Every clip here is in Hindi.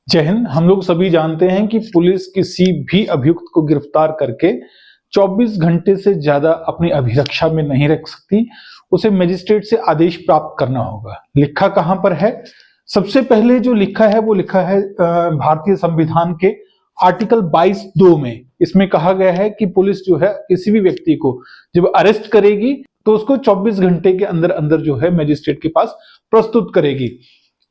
जय हिंद। हम लोग सभी जानते हैं कि पुलिस किसी भी अभियुक्त को गिरफ्तार करके 24 घंटे से ज्यादा अपनी अभिरक्षा में नहीं रख सकती। उसे मजिस्ट्रेट से आदेश प्राप्त करना होगा। लिखा कहां पर है? सबसे पहले जो लिखा है वो लिखा है भारतीय संविधान के आर्टिकल 22(2) में। इसमें कहा गया है कि पुलिस जो है किसी भी व्यक्ति को जब अरेस्ट करेगी तो उसको 24 घंटे के अंदर अंदर जो है मजिस्ट्रेट के पास प्रस्तुत करेगी।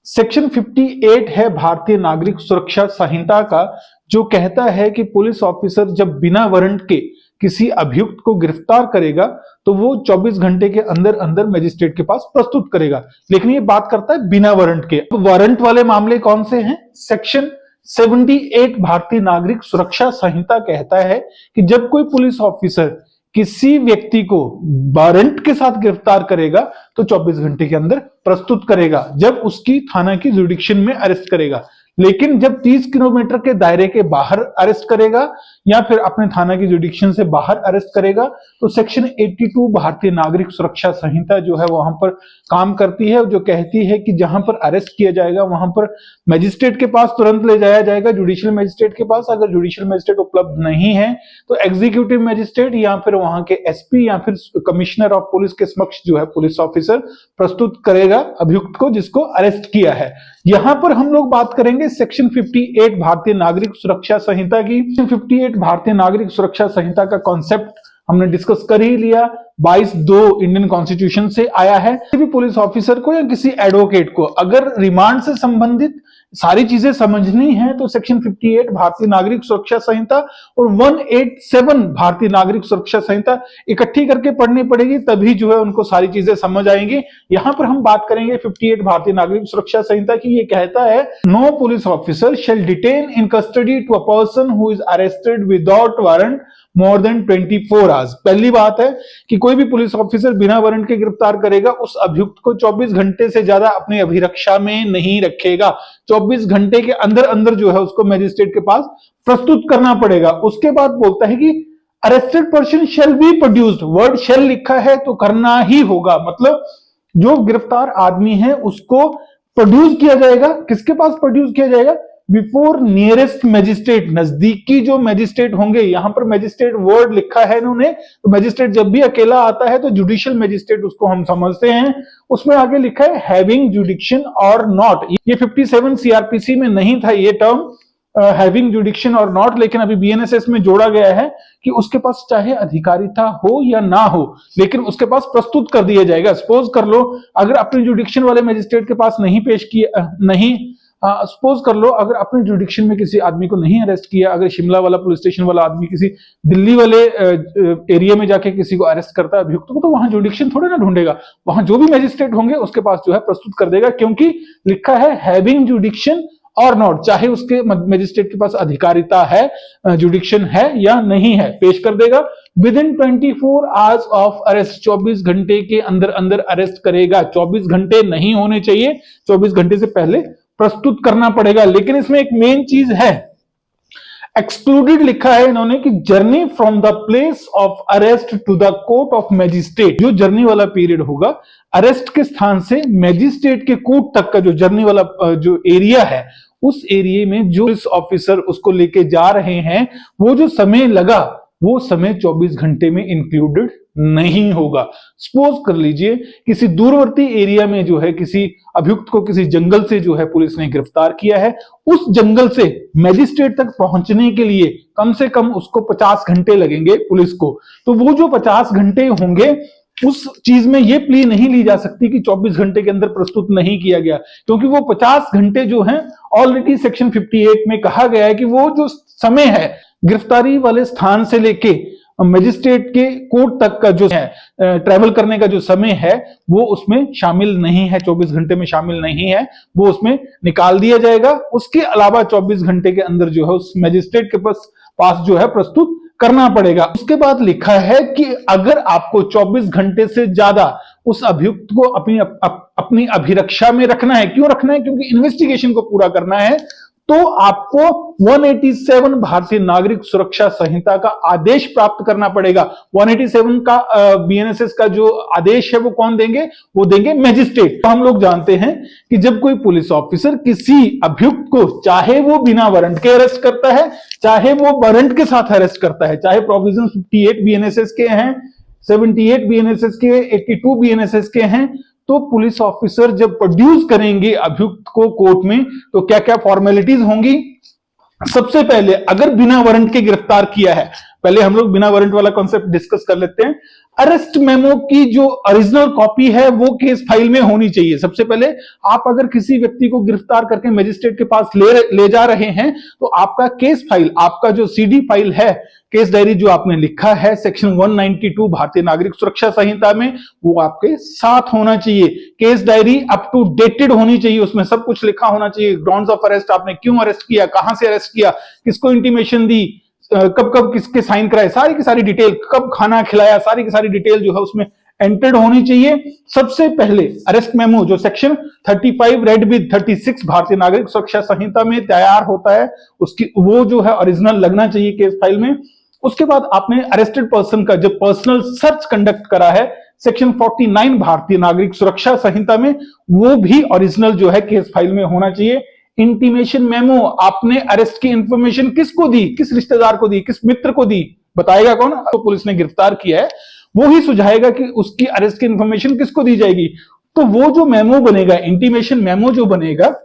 सेक्शन 58 है भारतीय नागरिक सुरक्षा संहिता का, जो कहता है कि पुलिस ऑफिसर जब बिना वारंट के किसी अभियुक्त को गिरफ्तार करेगा तो वो 24 घंटे के अंदर अंदर मजिस्ट्रेट के पास प्रस्तुत करेगा। लेकिन ये बात करता है बिना वारंट के। वारंट वाले मामले कौन से हैं? सेक्शन 78 भारतीय नागरिक सुरक्षा संहिता कहता है कि जब कोई पुलिस ऑफिसर किसी व्यक्ति को वारंट के साथ गिरफ्तार करेगा तो 24 घंटे के अंदर प्रस्तुत करेगा, जब उसकी थाना की जुडिक्शन में अरेस्ट करेगा। लेकिन जब 30 किलोमीटर के दायरे के बाहर अरेस्ट करेगा या फिर अपने थाना की जुडिक्शन से बाहर अरेस्ट करेगा तो सेक्शन 82 भारतीय नागरिक सुरक्षा संहिता जो है वहां पर काम करती है, जो कहती है कि जहां पर अरेस्ट किया जाएगा वहां पर मजिस्ट्रेट के पास तुरंत ले जाया जाएगा, जुडिशियल मजिस्ट्रेट के पास। अगर जुडिशियल मजिस्ट्रेट उपलब्ध नहीं है तो एग्जीक्यूटिव मजिस्ट्रेट या फिर वहां के एसपी या फिर कमिश्नर ऑफ पुलिस के समक्ष जो है पुलिस ऑफिसर प्रस्तुत करेगा अभियुक्त को जिसको अरेस्ट किया है। यहां पर हम लोग बात करेंगे सेक्शन 58 भारतीय नागरिक सुरक्षा संहिता की। 58 भारतीय नागरिक सुरक्षा संहिता का कॉन्सेप्ट हमने डिस्कस कर ही लिया। 22(2) इंडियन कॉन्स्टिट्यूशन से आया है। किसी भी पुलिस ऑफिसर को या किसी एडवोकेट को अगर रिमांड से संबंधित सारी चीजें समझनी है तो सेक्शन 58 भारतीय नागरिक सुरक्षा संहिता और 187 भारतीय नागरिक सुरक्षा संहिता इकट्ठी करके पढ़नी पड़ेगी, तभी जो है उनको सारी चीजें समझ आएंगी। यहां पर हम बात करेंगे 58 भारतीय नागरिक सुरक्षा संहिता की। ये कहता है, no police officer shall detain in custody to a person who is arrested without warrant more than 24 hours. पहली बात है कि कोई भी पुलिस ऑफिसर बिना वारंट के गिरफ्तार करेगा उस अभियुक्त को 24 घंटे से ज्यादा अपनी अभिरक्षा में नहीं रखेगा। 24 घंटे के अंदर अंदर जो है उसको मजिस्ट्रेट के पास प्रस्तुत करना पड़ेगा। उसके बाद बोलता है कि arrested person shall be produced. Word shall लिखा है तो करना ही होगा, मतलब जो गिरफ्तार आदमी है उसको प्रोड्यूस किया जाएगा। किसके पास प्रोड्यूस किया जाएगा? बिफोर नियरेस्ट मजिस्ट्रेट, नजदीकी जो मजिस्ट्रेट होंगे। यहां पर मजिस्ट्रेट वर्ड लिखा है इन्होंने, तो मजिस्ट्रेट जब भी अकेला आता है तो जुडिशियल मजिस्ट्रेट उसको हम समझते हैं। उसमें आगे लिखा है हैविंग जुडिक्शन और नॉट। ये 57 सीआरपीसी में नहीं था ये टर्म हैविंग जुडिक्शन और नॉट, लेकिन अभी बीएनएसएस में जोड़ा गया है कि उसके पास चाहे अधिकारिता हो या ना हो लेकिन उसके पास प्रस्तुत कर दिया जाएगा। सपोज कर लो अगर अपने जुडिक्शन वाले मजिस्ट्रेट के पास नहीं पेश किया, नहीं सपोज कर लो अगर अपने जुडिक्शन में किसी आदमी को नहीं अरेस्ट किया, अगर शिमला वाला पुलिस स्टेशन वाला आदमी किसी दिल्ली वाले एरिया में जाके किसी को अरेस्ट करता है अभियुक्त को, तो वहां जुडिक्शन थोड़े ना ढूंढेगा, वहां जो भी मजिस्ट्रेट होंगे उसके पास जो है प्रस्तुत कर देगा, क्योंकि लिखा है हैविंग जुडिक्शन और नॉट। चाहे उसके मजिस्ट्रेट के पास अधिकारिता है, जुडिक्शन है या नहीं है, पेश कर देगा। With in 24 hours of arrest, 24 घंटे के अंदर अंदर अरेस्ट करेगा। 24 घंटे नहीं होने चाहिए, 24 घंटे से पहले प्रस्तुत करना पड़ेगा। लेकिन इसमें एक मेन चीज है, एक्सक्लूडेड लिखा है इन्होंने कि journey from the place of arrest to the court of magistrate. जो जर्नी वाला पीरियड होगा अरेस्ट के स्थान से मैजिस्ट्रेट के कोर्ट तक का जो जर्नी वाला जो एरिया है, उस एरिया में जो पुलिस ऑफिसर उसको लेके जा रहे हैं वो जो समय लगा वो समय 24 घंटे में इंक्लूडेड नहीं होगा। सपोज कर लीजिए किसी दूरवर्ती एरिया में जो है किसी अभियुक्त को किसी जंगल से जो है पुलिस ने गिरफ्तार किया है, उस जंगल से मैजिस्ट्रेट तक पहुंचने के लिए कम से कम उसको 50 घंटे लगेंगे पुलिस को। तो वो जो 50 घंटे होंगे उस चीज में ये प्ली नहीं ली जा सकती कि 24 घंटे के अंदर प्रस्तुत नहीं किया गया, क्योंकि वो 50 घंटे जो हैं ऑलरेडी सेक्शन 58 में कहा गया है कि वो जो समय है गिरफ्तारी वाले स्थान से लेके मजिस्ट्रेट के कोर्ट तक का जो है ट्रैवल करने का जो समय है वो उसमें शामिल नहीं है, 24 घंटे में शामिल नहीं है, वो उसमें निकाल दिया जाएगा। उसके अलावा 24 घंटे के अंदर जो है उस मजिस्ट्रेट के पास जो है प्रस्तुत करना पड़ेगा। उसके बाद लिखा है कि अगर आपको 24 घंटे से ज्यादा उस अभियुक्त को अपनी अभिरक्षा में रखना है, क्यों रखना है? क्योंकि इन्वेस्टिगेशन को पूरा करना है, तो आपको 187 भारतीय नागरिक सुरक्षा संहिता का आदेश प्राप्त करना पड़ेगा। 187 का बीएनएसएस का जो आदेश है वो कौन देंगे? वो देंगे मैजिस्ट्रेट। तो हम लोग जानते हैं कि जब कोई पुलिस ऑफिसर किसी अभियुक्त को, चाहे वो बिना वारंट के अरेस्ट करता है, चाहे वो वारंट के साथ अरेस्ट करता है, चाहे प्रोविजन 58 बीएनएसएस के हैं, 78 बीएनएसएस के, 82 बीएनएसएस के हैं, तो पुलिस ऑफिसर जब प्रोड्यूस करेंगे अभियुक्त को कोर्ट में तो क्या क्या फॉर्मेलिटीज होंगी? सबसे पहले अगर बिना वारंट के गिरफ्तार किया है, पहले हम लोग बिना वारंट वाला कॉन्सेप्ट डिस्कस कर लेते हैं। अरेस्ट मेमो की जो ओरिजिनल कॉपी है वो केस फाइल में होनी चाहिए। सबसे पहले आप अगर किसी व्यक्ति को गिरफ्तार करके मजिस्ट्रेट के पास ले जा रहे हैं तो आपका केस फाइल, आपका जो सीडी फाइल है, केस डायरी जो आपने लिखा है सेक्शन 192 भारतीय नागरिक सुरक्षा संहिता में, वो आपके साथ होना चाहिए। Case diary up to dated होनी चाहिए, उसमें सब कुछ लिखा होना चाहिए। ग्राउंड्स ऑफ अरेस्ट, आपने क्यों अरेस्ट किया, कहां से अरेस्ट किया, किसको इंटीमेशन दी, कब कब किसके साइन कराए, सारी की सारी डिटेल, कब खाना खिलाया, सारी की सारी डिटेल जो है उसमें एंटर्ड होनी चाहिए। सबसे पहले अरेस्ट मेमो जो सेक्शन 35 रेड विद 36 भारतीय नागरिक सुरक्षा संहिता में तैयार होता है, उसकी वो जो है ओरिजिनल लगना चाहिए केस फाइल में। उसके बाद आपने अरेस्टेड पर्सन का जब पर्सनल सर्च कंडक्ट करा है सेक्शन 49 भारतीय नागरिक सुरक्षा संहिता में, वो भी ओरिजिनल जो है केस फाइल में होना चाहिए। इंटीमेशन मेमो, आपने अरेस्ट की इंफॉर्मेशन किसको दी, किस रिश्तेदार को दी, किस मित्र को दी, बताएगा कौन? तो पुलिस ने गिरफ्तार किया है वो ही सुझाएगा कि उसकी अरेस्ट की इंफॉर्मेशन किसको दी जाएगी। तो वो जो मेमो बनेगा, इंटीमेशन मेमो जो बनेगा,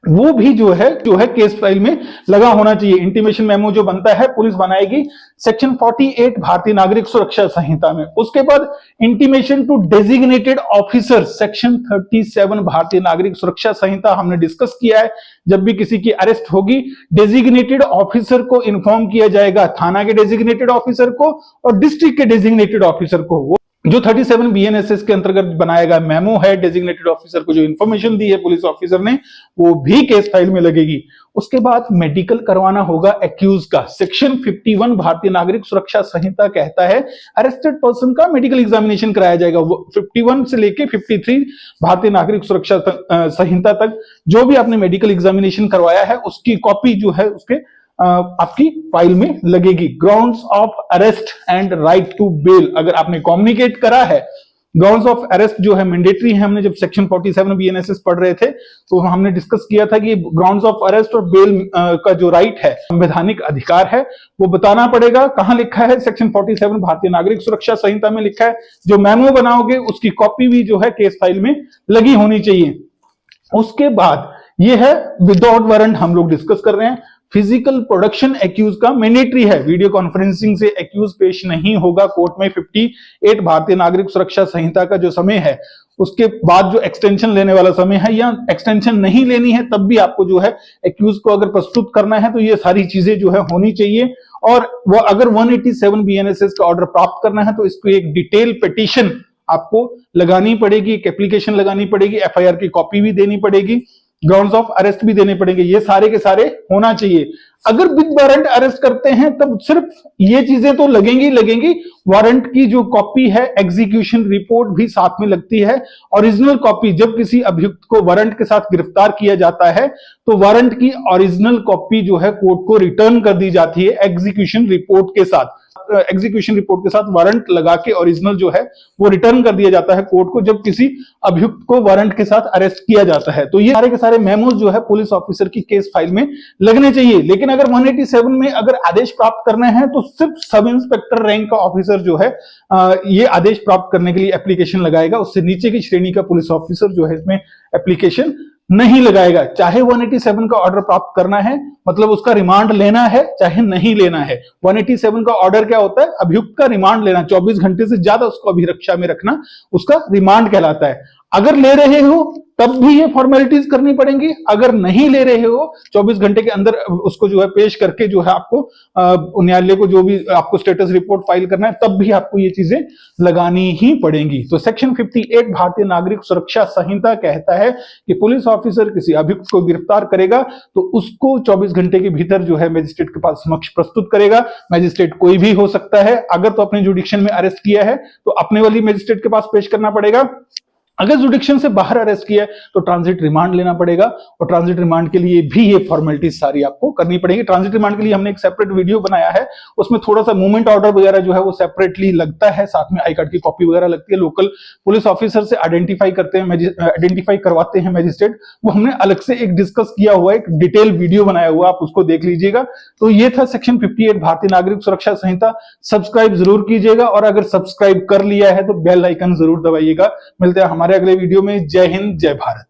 वो भी जो है केस फाइल में लगा होना चाहिए। इंटीमेशन मेमो जो बनता है पुलिस बनाएगी सेक्शन 48 भारतीय नागरिक सुरक्षा संहिता में। उसके बाद intimation to designated officer section 37 Bharatiya नागरिक सुरक्षा संहिता हमने डिस्कस किया है। जब भी किसी की अरेस्ट होगी, डेजिग्नेटेड ऑफिसर को इन्फॉर्म किया जाएगा, थाना के डेजिग्नेटेड ऑफिसर को और डिस्ट्रिक्ट के डेजिग्नेटेड ऑफिसर को। जो 37 बीएनएसएस के अंतर्गत बनाया गया मेमो है, डेजिग्नेटेड ऑफिसर को जो इंफॉर्मेशन दी है पुलिस ऑफिसर ने, वो भी केस फाइल में लगेगी। उसके बाद मेडिकल करवाना होगा एक्यूज का। सेक्शन 51 भारतीय नागरिक सुरक्षा संहिता कहता है अरेस्टेड पर्सन का मेडिकल एग्जामिनेशन कराया जाएगा। 51 से लेके 53 भारतीय नागरिक सुरक्षा संहिता तक जो भी आपने मेडिकल एग्जामिनेशन करवाया है उसकी कॉपी जो है उसके आपकी फाइल में लगेगी। Grounds of arrest and right to bail, अगर आपने कम्युनिकेट करा है, ग्राउंड्स ऑफ अरेस्ट जो है मैंडेटरी है। हमने जब सेक्शन 47 बीएनएसएस पढ़ रहे थे तो हमने डिस्कस किया था कि ग्राउंड्स ऑफ अरेस्ट और बेल का जो राइट है, संवैधानिक अधिकार है, वो बताना पड़ेगा। कहां लिखा है? सेक्शन 47 भारतीय नागरिक सुरक्षा संहिता में लिखा है। जो मेमो बनाओगे उसकी कॉपी भी जो है केस फाइल में लगी होनी चाहिए। उसके बाद ये है विदाउट वारंट, हम लोग डिस्कस कर रहे हैं। फिजिकल प्रोडक्शन एक्यूज का मैंडेटरी है। वीडियो कॉन्फ्रेंसिंग से एक्यूज पेश नहीं होगा कोर्ट में। 58 भारतीय नागरिक सुरक्षा संहिता का जो समय है, उसके बाद जो एक्सटेंशन लेने वाला समय है या एक्सटेंशन नहीं लेनी है तब भी आपको जो है एक्यूज को अगर प्रस्तुत करना है तो ये सारी चीजें जो है होनी चाहिए। और वो अगर 187 बीएनएसएस का ऑर्डर प्राप्त करना है तो इसको एक डिटेल पिटीशन आपको लगानी पड़ेगी, एक एप्लीकेशन लगानी पड़ेगी, एफआईआर की कॉपी भी देनी पड़ेगी, ग्राउंड्स ऑफ अरेस्ट भी देने पड़ेंगे। ये सारे के सारे होना चाहिए। अगर विद वारंट अरेस्ट करते हैं तब सिर्फ ये चीजें तो लगेंगी। वारंट की जो कॉपी है, एग्जीक्यूशन रिपोर्ट भी साथ में लगती है। ओरिजिनल कॉपी, जब किसी अभियुक्त को वारंट के साथ गिरफ्तार किया जाता है तो वारंट की ओरिजिनल कॉपी जो है कोर्ट को रिटर्न कर दी जाती है एग्जीक्यूशन रिपोर्ट के साथ। एग्जीक्यूशन रिपोर्ट के साथ वारंट लगा के ओरिजिनल जो है वो रिटर्न कर दिया जाता है कोर्ट को जब किसी अभियुक्त को वारंट के साथ अरेस्ट किया जाता है। तो ये सारे के सारे मेमोज जो है पुलिस ऑफिसर की केस फाइल में लगने चाहिए। लेकिन अगर 187 में अगर आदेश प्राप्त करने हैं तो सिर्फ सब इंस्पेक्टर रैंक का ऑफिसर जो है ये आदेश प्राप्त करने के लिए एप्लीकेशन लगाएगा। उससे नीचे की श्रेणी का पुलिस ऑफिसर जो है इसमें एप्लीकेशन नहीं लगाएगा। चाहे 187 का ऑर्डर प्राप्त करना है, मतलब उसका रिमांड लेना है, चाहे नहीं लेना है। 187 का ऑर्डर क्या होता है? अभियुक्त का रिमांड लेना, 24 घंटे से ज्यादा उसको अभिरक्षा में रखना, उसका रिमांड कहलाता है। अगर ले रहे हो तब भी ये फॉर्मेलिटीज करनी पड़ेंगी। अगर नहीं ले रहे हो 24 घंटे के अंदर उसको जो है पेश करके जो है आपको न्यायालय को जो भी आपको स्टेटस रिपोर्ट फाइल करना है तब भी आपको ये चीजें लगानी ही पड़ेंगी। तो सेक्शन 58 भारतीय नागरिक सुरक्षा संहिता कहता है कि पुलिस ऑफिसर किसी अभियुक्त को गिरफ्तार करेगा तो उसको 24 घंटे के भीतर जो है मजिस्ट्रेट के पास समक्ष प्रस्तुत करेगा। मजिस्ट्रेट कोई भी हो सकता है। अगर तो अपने जुडिक्शन में अरेस्ट किया है तो अपने वाली मजिस्ट्रेट के पास पेश करना पड़ेगा। अगर जुडिक्शन से बाहर अरेस्ट किया है तो ट्रांजिट रिमांड लेना पड़ेगा, और ट्रांजिट रिमांड के लिए भी ये फॉर्मेलिटीज सारी आपको करनी पड़ेगी। ट्रांजिट रिमांड के लिए हमने एक सेपरेट वीडियो बनाया है, उसमें थोड़ा सा मूवमेंट ऑर्डर वगैरह जो है वो सेपरेटली लगता है, साथ में आई कार्ड की कॉपी वगैरह लगती है, लोकल पुलिस ऑफिसर से आइडेंटिफाई करवाते हैं मैजिस्ट्रेट, वो हमने अलग से एक डिस्कस किया हुआ एक डिटेल वीडियो बनाया हुआ, आप उसको देख लीजिएगा। तो ये था सेक्शन 58 भारतीय नागरिक सुरक्षा संहिता। सब्सक्राइब जरूर कीजिएगा, और अगर सब्सक्राइब कर लिया है तो बेल आइकन जरूर दबाइएगा। मिलते हैं हमारे अगले वीडियो में। जय हिंद, जय भारत।